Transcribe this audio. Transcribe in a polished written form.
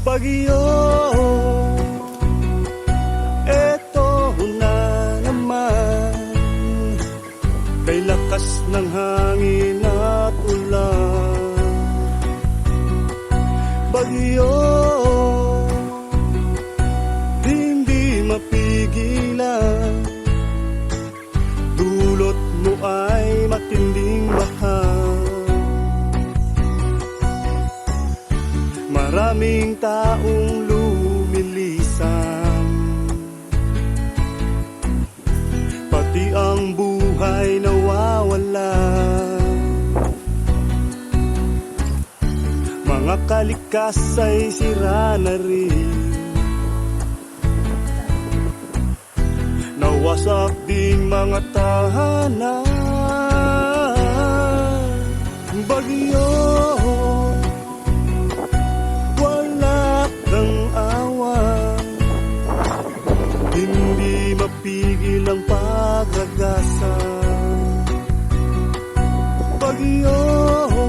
Bagyo, eto na naman. Kay lakas ng hangin at ulan. Bagyo, hindi mapigilan. Dulot mo ay matinding baha. Maraming taong lumilisan, pati ang buhay nawawala. Mga kalikas ay sira na rin, nawasak ding mga tahanan. Bagyo,